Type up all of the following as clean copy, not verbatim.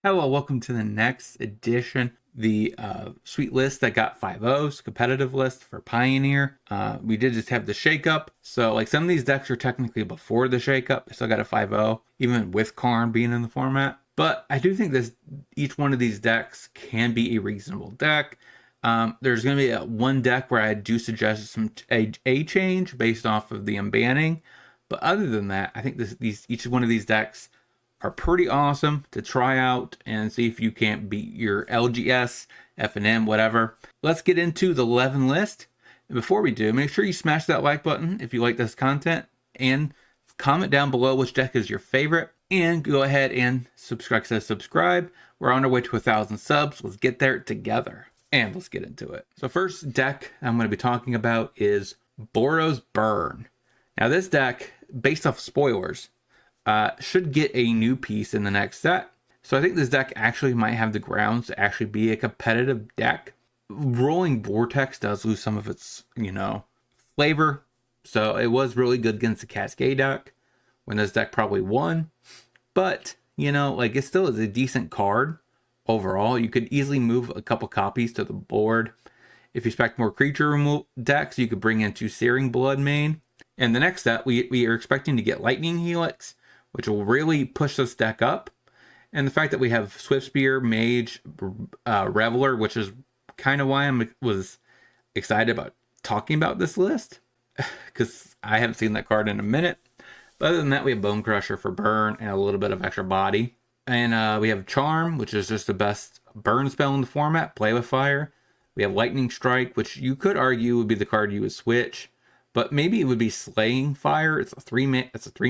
Hello, welcome to the next edition, the sweet list that got 5-0s, competitive list for Pioneer. We did just have the shakeup, so like some of these decks are technically before the shakeup. They still got a 5-0, even with Karn being in the format. But I do think each one of these decks can be a reasonable deck. There's going to be one deck where I do suggest a change based off of the unbanning. But other than that, I think each one of these decks are pretty awesome to try out and see if you can't beat your LGS, FNM, whatever. Let's get into the 11 list. And before we do, make sure you smash that like button if you like this content and comment down below which deck is your favorite. And go ahead and subscribe. We're on our way to 1,000 subs. Let's get there together. And let's get into it. So first deck I'm going to be talking about is Boros Burn. Now this deck, based off spoilers, should get a new piece in the next set. So I think this deck actually might have the grounds to actually be a competitive deck. Rolling Vortex does lose some of its, flavor. So it was really good against the Cascade deck when this deck probably won. But, it still is a decent card overall. You could easily move a couple copies to the board. If you expect more creature removal decks, you could bring in 2 Searing Blood main. And the next set, we are expecting to get Lightning Helix, which will really push this deck up. And the fact that we have Swift Spear, Mage, Reveler, which is kind of why I was excited about talking about this list, because I haven't seen that card in a minute. But other than that, we have Bone Crusher for burn and a little bit of extra body. And we have Charm, which is just the best burn spell in the format, play with fire. We have Lightning Strike, which you could argue would be the card you would switch. But maybe it would be Slaying Fire. It's a 3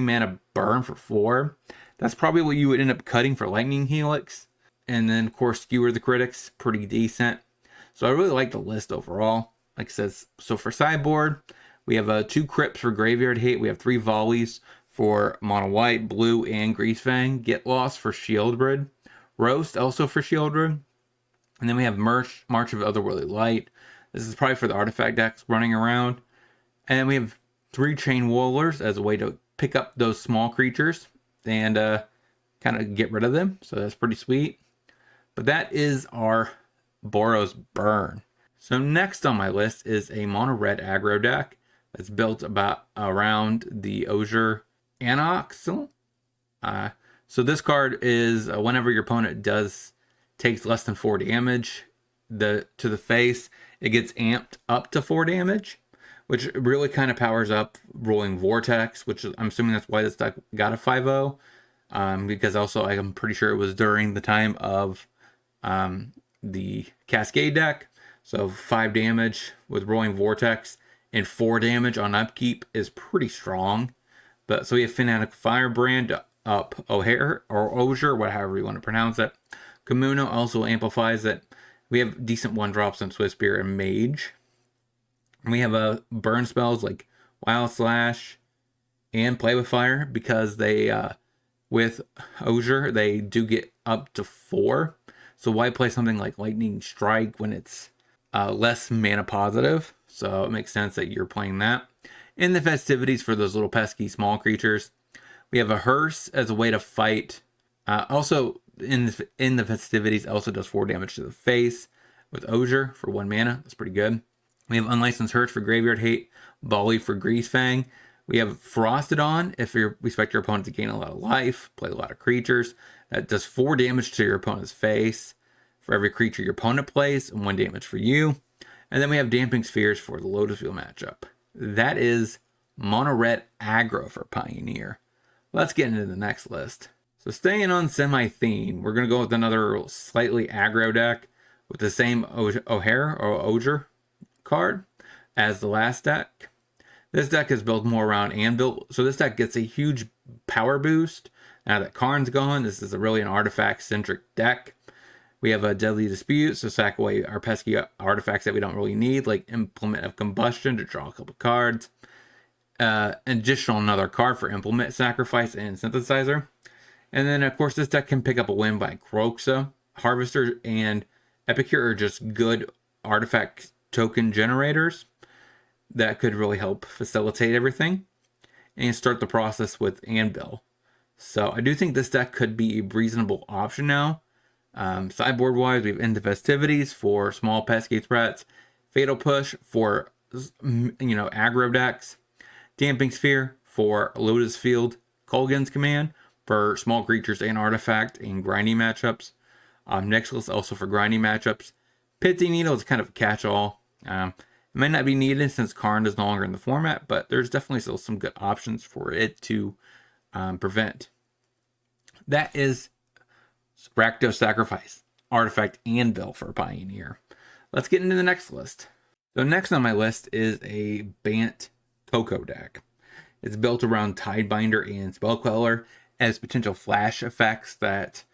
mana burn for 4. That's probably what you would end up cutting for Lightning Helix. And then, of course, Skewer the Critics, pretty decent. So I really like the list overall. Like I said, so for sideboard, we have 2 Crypts for Graveyard Hate. We have 3 Volleys for Mono White, Blue, and Greasefang. Get Lost for Shieldred. Roast also for Shieldred. And then we have March of Otherworldly Light. This is probably for the artifact decks running around. And we have 3 Chain Whirlers as a way to pick up those small creatures and kind of get rid of them. So that's pretty sweet. But that is our Boros Burn. So next on my list is a mono red aggro deck that's built around the Osier Anoxel. So this card is whenever your opponent takes less than 4 damage to the face, it gets amped up to 4 damage. Which really kind of powers up Rolling Vortex, which I'm assuming that's why this deck got a 5-0. Because also I'm pretty sure it was during the time of the Cascade deck. So 5 damage with Rolling Vortex and 4 damage on upkeep is pretty strong. But so we have Fanatic Firebrand up O'Hare or Osier, whatever you want to pronounce it. Kamuno also amplifies it. We have decent 1-drops on Swift Spear and Mage. We have burn spells like Wild Slash and Play with Fire because they, with Osier, they do get up to 4. So why play something like Lightning Strike when it's less mana positive? So it makes sense that you're playing that. In the festivities for those little pesky small creatures, we have a Hearse as a way to fight. Also, in the festivities, also does 4 damage to the face with Osier for 1 mana. That's pretty good. We have Unlicensed Hurt for Graveyard Hate, Volley for Greasefang. We have Frostodon if you expect your opponent to gain a lot of life, play a lot of creatures. That does 4 damage to your opponent's face for every creature your opponent plays, and 1 damage for you. And then we have Damping Spheres for the Lotus Wheel matchup. That is mono red aggro for Pioneer. Let's get into the next list. So staying on semi-theme, we're going to go with another slightly aggro deck with the same O'Hare or Osier card as the last deck. This deck is built more around Anvil, so this deck gets a huge power boost. Now that Karn's gone, this is really an artifact-centric deck. We have a Deadly Dispute, so sack away our pesky artifacts that we don't really need, like Implement of Combustion to draw a couple cards. Additional another card for Implement, Sacrifice, and Synthesizer. And then, of course, this deck can pick up a win by Kroxa. Harvester and Epicure are just good artifact token generators that could really help facilitate everything and start the process with Anvil. So I do think this deck could be a reasonable option now Sideboard wise, we have Into Festivities for small pesky threats, Fatal Push for aggro decks, Damping Sphere for Lotus Field, Kolgan's Command for small creatures and artifact and grinding matchups, Nexus also for grinding matchups. Pithing Needle is kind of a catch-all. It might not be needed since Karn is no longer in the format, but there's definitely still some good options for it to prevent. That is Rakdos Sacrifice, Artifact Anvil for Pioneer. Let's get into the next list. So next on my list is a Bant Coco deck. It's built around Tidebinder and Spellqueller as potential flash effects that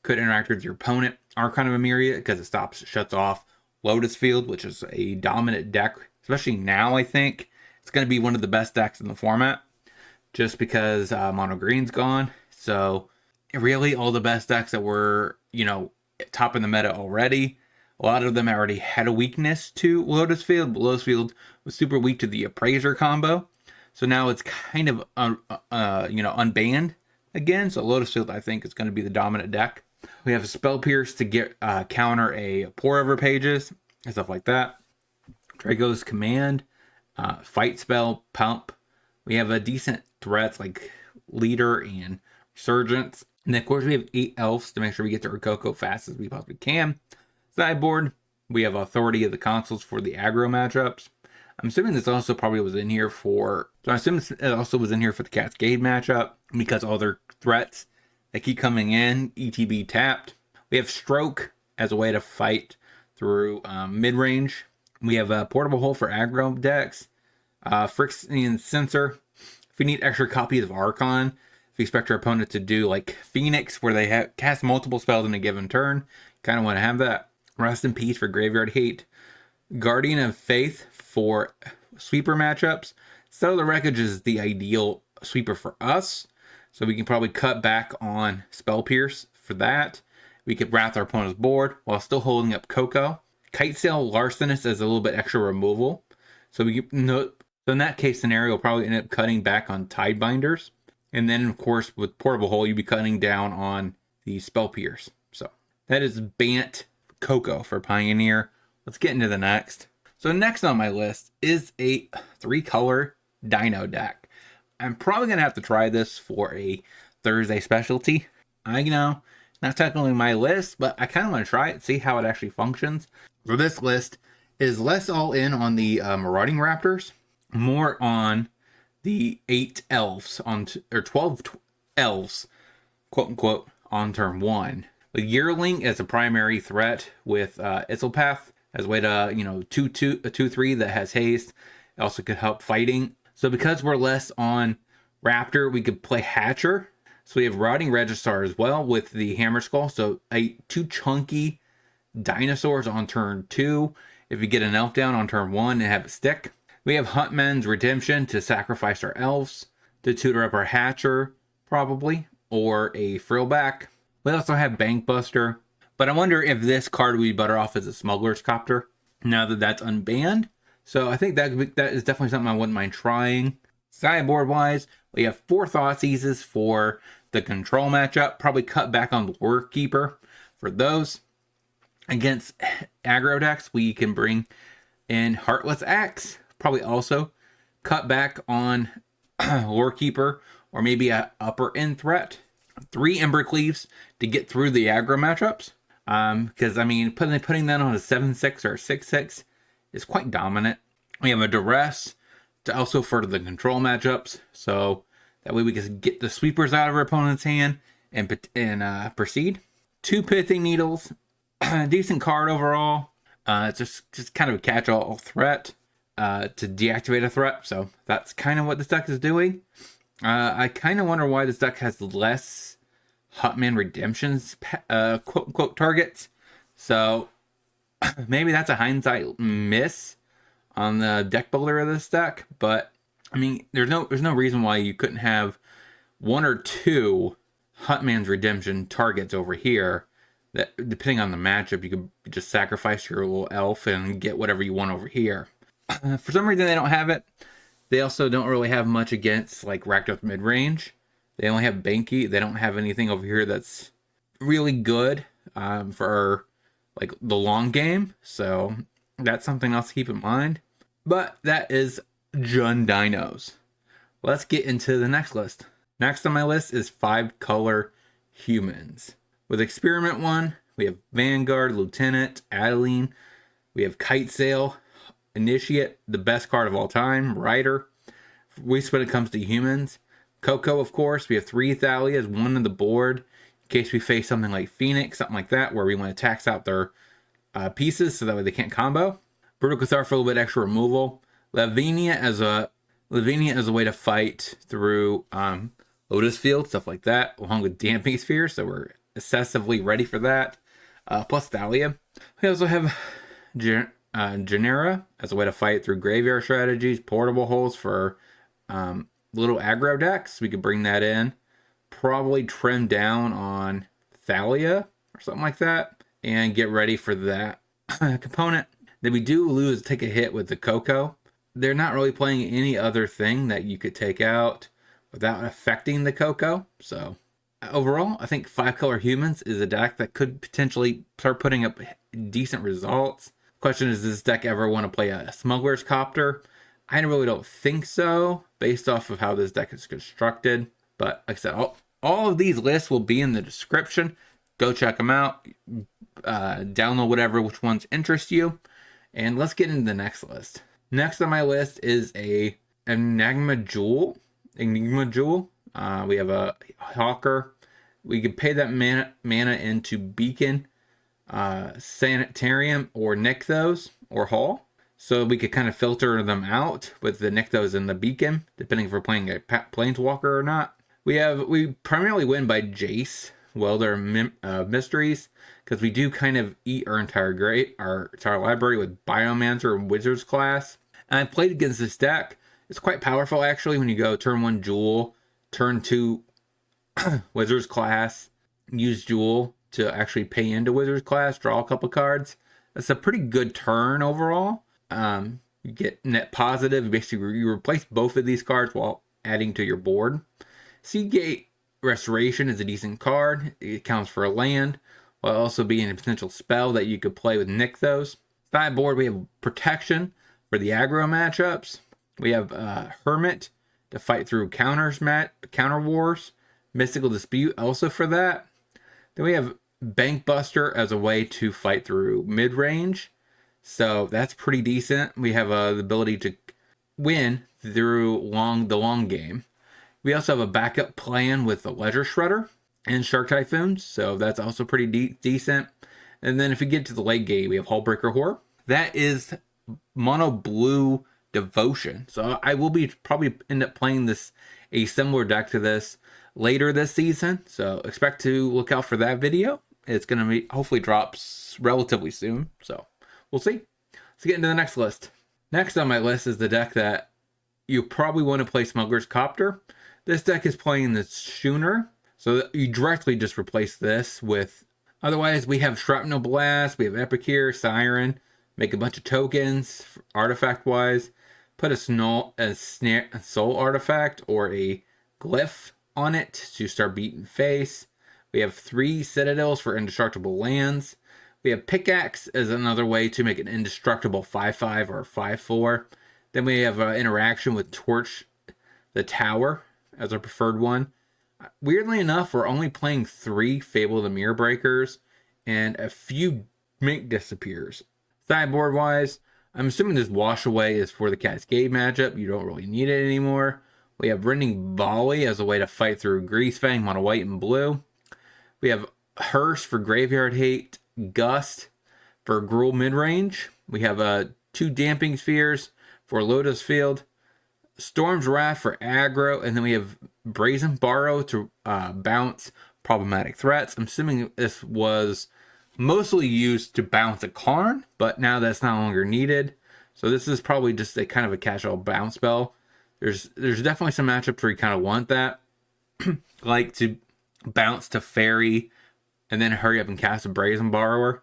could interact with your opponent. Archon of Emeria, because it shuts off Lotus Field, which is a dominant deck, especially now. I think it's going to be one of the best decks in the format, just because Mono Green's gone. So really, all the best decks that were, top in the meta already, a lot of them already had a weakness to Lotus Field, but Lotus Field was super weak to the Appraiser combo. So now it's kind of, unbanned again. So Lotus Field, I think, is going to be the dominant deck. We have a Spell Pierce to get counter a Pour Over Pages and stuff like that. Drago's Command, Fight Spell, Pump. We have a decent threats like Leader and Resurgence. And then, of course, we have 8 Elves to make sure we get to Rococo fast as we possibly can. Sideboard, we have Authority of the Consuls for the aggro matchups. I'm assuming this also probably was in here for... So I assume it also was in here for the Cascade matchup, because all their threats, they keep coming in, ETB tapped. We have Stroke as a way to fight through mid-range. We have a Portable Hole for aggro decks. Phyrexian Censer. If we need extra copies of Archon, if we expect our opponent to do like Phoenix, where they cast multiple spells in a given turn, kind of want to have that. Rest in Peace for Graveyard Hate. Guardian of Faith for sweeper matchups. Stellar Wreckage is the ideal sweeper for us, so we can probably cut back on Spell Pierce for that. We could wrath our opponent's board while still holding up Coco. Kitesail Larcenist as a little bit extra removal. So in that case scenario, we'll probably end up cutting back on Tidebinders. And then, of course, with Portable Hole, you'd be cutting down on the Spell Pierce. So that is Bant Coco for Pioneer. Let's get into the next. So next on my list is a 3-color Dino deck. I'm probably going to have to try this for a Thursday specialty. I know, not technically my list, but I kind of want to try it, see how it actually functions. For this list is less all in on the Marauding Raptors, more on the 8 elves, or 12 elves, quote unquote, on turn 1. The Yearling as a primary threat with Itzalpath as a way to, 2/3 that has haste. It also could help fighting. So because we're less on Raptor, we could play Hatcher. So we have Rotting Registrar as well with the Hammer Skull. So 2 chunky dinosaurs on turn 2. If you get an elf down on turn 1 and have a stick. We have Huntman's Redemption to sacrifice our elves, to tutor up our Hatcher, probably, or a Frillback. We also have Bankbuster. But I wonder if this card would be better off as a Smuggler's Copter, now that that's unbanned. So I think that is definitely something I wouldn't mind trying. Sideboard-wise, we have 4 Thoughtseizes for the control matchup. Probably cut back on Lore Keeper for those. Against aggro decks, we can bring in Heartless Axe. Probably also cut back on Lore Keeper, or maybe a upper end threat. 3 Embercleaves to get through the aggro matchups. Because, putting that on a 7/6 or a 6/6 is quite dominant. We have a Duress to also further the control matchups. So that way we can get the sweepers out of our opponent's hand and proceed. 2 Pithing Needles. Decent card overall. It's just kind of a catch-all threat to deactivate a threat. So that's kind of what this deck is doing. I kind of wonder why this deck has less Huntman Redemptions quote-unquote targets. So maybe that's a hindsight miss on the deck builder of this deck. But there's no reason why you couldn't have 1 or 2 Huntman's Redemption targets over here. That, depending on the matchup, you could just sacrifice your little elf and get whatever you want over here. For some reason, they don't have it. They also don't really have much against like Rakdos mid-range. They only have Banky. They don't have anything over here that's really good for like the long game. So that's something else to keep in mind. But that is Jund Dinos. Let's get into the next list. Next on my list is 5-color humans. With Experiment 1, we have Vanguard, Lieutenant, Adeline. We have Kite Sail, Initiate, the best card of all time, Rider. At least when it comes to humans. Coco, of course. We have 3 Thalias, 1 on the board. In case we face something like Phoenix, something like that, where we want to tax out their pieces so that way they can't combo. Brutal Cathar for a little bit extra removal. Lavinia as a way to fight through Lotus Field, stuff like that, along with Damping Sphere, so we're excessively ready for that. Plus Thalia. We also have Genera as a way to fight through graveyard strategies, portable holes for little aggro decks. We could bring that in. Probably trim down on Thalia or something like that, and get ready for that component. Then we do take a hit with the Coco. They're not really playing any other thing that you could take out without affecting the Coco. So overall, I think 5-color humans is a deck that could potentially start putting up decent results. Question is, does this deck ever want to play a Smuggler's Copter? I really don't think so, based off of how this deck is constructed. But like I said, all of these lists will be in the description. Go check them out. Download which ones interest you. And let's get into the next list. Next on my list is a Enigma Jewel. We have a Hawker. We can pay that mana into Beacon, Sanitarium, or Nykthos, or Hall. So we could kind of filter them out with the Nykthos and the Beacon, depending if we're playing a Planeswalker or not. We primarily win by Jace, Welder Mysteries, because we do kind of eat our entire library with Biomancer and Wizard's Class. And I played against this deck. It's quite powerful, actually, when you go turn 1 Jewel, turn 2 Wizard's Class, use Jewel to actually pay into Wizard's Class, draw a couple cards. That's a pretty good turn overall. You get net positive. Basically, you replace both of these cards while adding to your board. Seagate Restoration is a decent card. It counts for a land, while also being a potential spell that you could play with Nykthos. Sideboard, we have Protection for the aggro matchups. We have Hermit to fight through counter wars. Mystical Dispute also for that. Then we have Bankbuster as a way to fight through mid-range. So that's pretty decent. We have the ability to win through the long game. We also have a backup plan with the Ledger Shredder and Shark Typhoons. So that's also pretty decent. And then if we get to the late game, we have Hullbreaker Horror. That is mono blue Devotion. So I will probably end up playing a similar deck to this later this season. So expect to look out for that video. It's going to be hopefully drops relatively soon. So we'll see. Let's get into the next list. Next on my list is the deck that you probably want to play Smuggler's Copter. This deck is playing the Schooner. So you directly just replace this with... Otherwise, we have Shrapnel Blast, we have Epicure, Siren, make a bunch of tokens, artifact-wise, put a soul artifact or a glyph on it to start beating face. We have 3 Citadels for indestructible lands. We have Pickaxe as another way to make an indestructible 5/5 or 5/4. Then we have interaction with Torch the Tower as our preferred one. Weirdly enough, we're only playing 3 Fable the Mirror Breakers and a few Mink Disappears. Sideboard wise, I'm assuming this Wash Away is for the Cascade matchup. You don't really need it anymore. We have Rending Volley as a way to fight through Greasefang, mono white and blue. We have Hearse for Graveyard Hate, Gust for Gruul midrange. We have 2 Damping Spheres for Lotus Field, Storm's Wrath for aggro, and then we have Brazen Borrow to bounce problematic threats. I'm assuming this was mostly used to bounce a Karn, but now that's no longer needed. So this is probably just a kind of a casual bounce spell. There's definitely some matchups where you kind of want that, like to bounce to Fairy and then hurry up and cast a Brazen Borrower.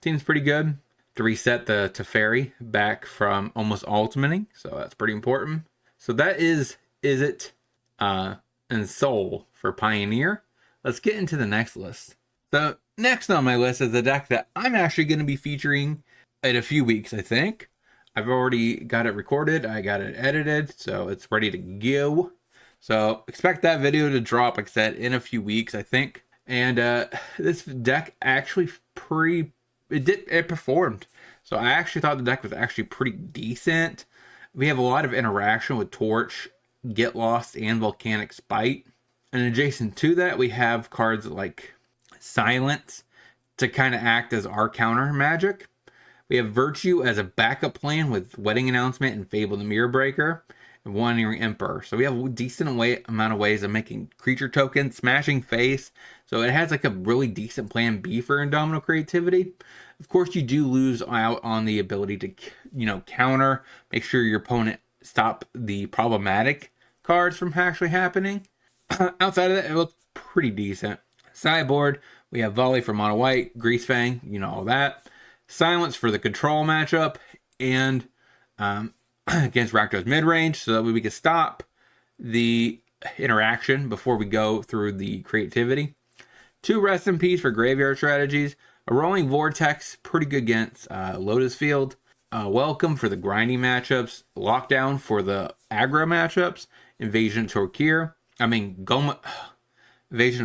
Seems pretty good to reset the Teferi back from almost ultimating, so that's pretty important. So that is it and Soul for Pioneer. Let's get into the next list. So Next on my list is a deck that I'm actually going to be featuring in a few weeks, I think. I've already got it recorded, I got it edited, so it's ready to go. So expect that video to drop, like I said, in a few weeks, I think. And this deck actually it performed. So I actually thought the deck was actually pretty decent. We have a lot of interaction with Torch, Get Lost, and Volcanic Spite. And adjacent to that, we have cards like Silence to kind of act as our counter magic. We have Virtue as a backup plan with Wedding Announcement and Fable the Mirror Breaker and Wandering Emperor. So we have a decent amount of ways of making creature tokens, smashing face. So it has like a really decent plan B for Indomitable Creativity. Of course, you do lose out on the ability to, counter, make sure your opponent stop the problematic cards from actually happening. Outside of that, it looks pretty decent. Sideboard, we have Volley for Mono White, Greasefang, all that. Silence for the control matchup, and against Rakdos mid-range, so that way we can stop the interaction before we go through the creativity. 2 Rest in Peace for graveyard strategies. A Rolling Vortex, pretty good against Lotus Field. Welcome for the grinding matchups. Lockdown for the aggro matchups. Invasion of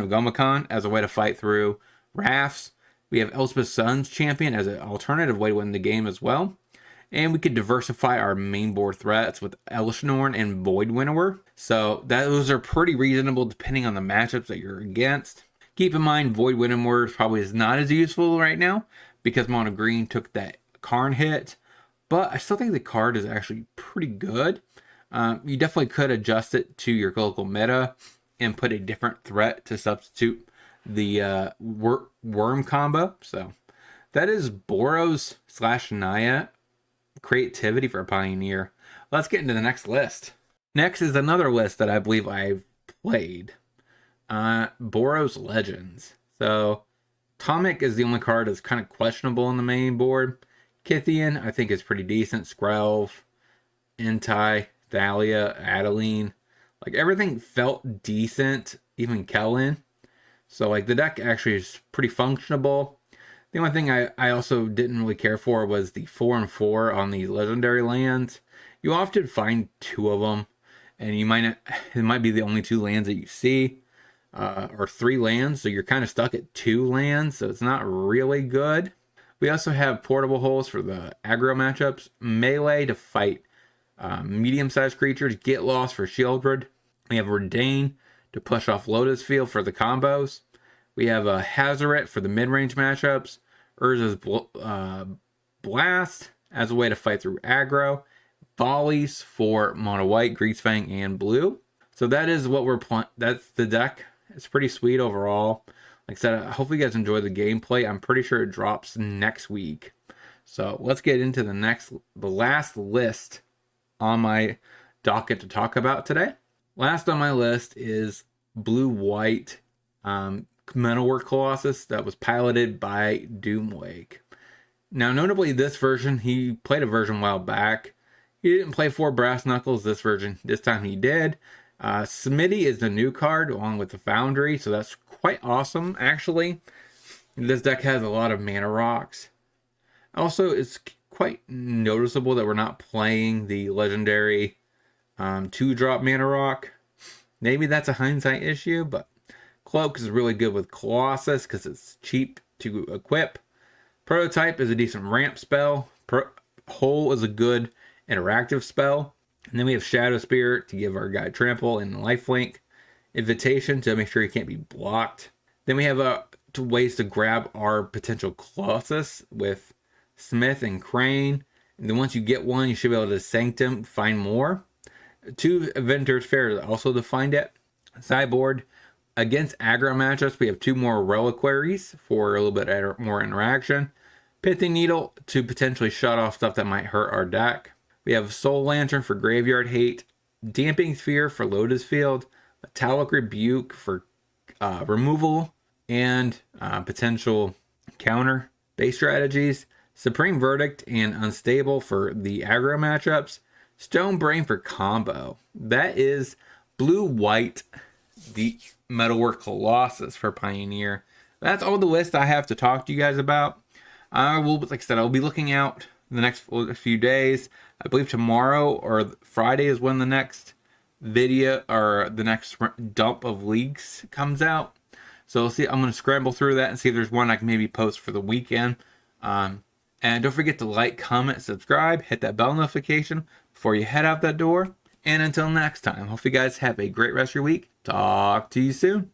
Gomacon as a way to fight through rafts. We have Elspeth Sun's Champion as an alternative way to win the game as well. And we could diversify our main board threats with Elishnorn and Void Winnower. So those are pretty reasonable depending on the matchups that you're against. Keep in mind, Void Winnower probably is not as useful right now because Mono Green took that Karn hit. But I still think the card is actually pretty good. You definitely could adjust it to your local meta and put a different threat to substitute the worm combo. So that is Boros / Naya creativity for Pioneer. Let's get into the next list. Next is another list that I believe I've played. Boros Legends. So Tomic is the only card that's kind of questionable in the main board. Kithian, I think, is pretty decent. Skrelv, Entei, Thalia, Adeline. Like, everything felt decent, even Kellen. So, like, the deck actually is pretty functionable. The only thing I also didn't really care for was the 4/4 on the legendary lands. You often find 2 of them, and it might be the only 2 lands that you see, or 3 lands, so you're kind of stuck at 2 lands, so it's not really good. We also have portable holes for the aggro matchups, melee to fight medium-sized creatures, Get Lost for Shieldred. We have Redain to push off Lotus Field for the combos. We have a Hazoret for the mid-range matchups, Urza's Blast as a way to fight through aggro, Volleys for Mono White, Greasefang, and Blue. So that is what we're playing. That's the deck. It's pretty sweet overall. Like I said, I hope you guys enjoy the gameplay. I'm pretty sure it drops next week. So let's get into the last list on my docket to talk about today. Last on my list is Blue-White Metalwork Colossus that was piloted by Doomwake. Now, notably, this version, he played a version a while back. He didn't play 4 Brass Knuckles this version. This time he did. Smitty is the new card along with the Foundry, so that's quite awesome, actually. This deck has a lot of mana rocks. Also, it's quite noticeable that we're not playing the legendary 2-drop mana rock. Maybe that's a hindsight issue, but Cloak is really good with Colossus because it's cheap to equip. Prototype is a decent ramp spell. Hole is a good interactive spell. And then we have Shadow Spirit to give our guy Trample and Lifelink. Invitation to make sure he can't be blocked. Then we have 2 ways to grab our potential Colossus with Smith and Crane. And then once you get one, you should be able to Sanctum, find more. 2 Inventor's Fair also to find it. Sideboard. Against aggro matchups, we have 2 more Reliquaries for a little bit more interaction. Pithing Needle to potentially shut off stuff that might hurt our deck. We have Soul Lantern for Graveyard Hate. Damping Sphere for Lotus Field. Metallic Rebuke for removal and potential counter base strategies. Supreme Verdict and Unstable for the aggro matchups. Stone Brain for combo. That is Blue-White, the Metalwork Colossus for Pioneer. That's all the list I have to talk to you guys about. I will, like I said, I'll be looking out the next few days. I believe tomorrow or Friday is when the next video or the next dump of leagues comes out. So we'll see. I'm going to scramble through that and see if there's one I can maybe post for the weekend. And don't forget to like, comment, subscribe, hit that bell notification before you head out that door. And until next time, hope you guys have a great rest of your week. Talk to you soon.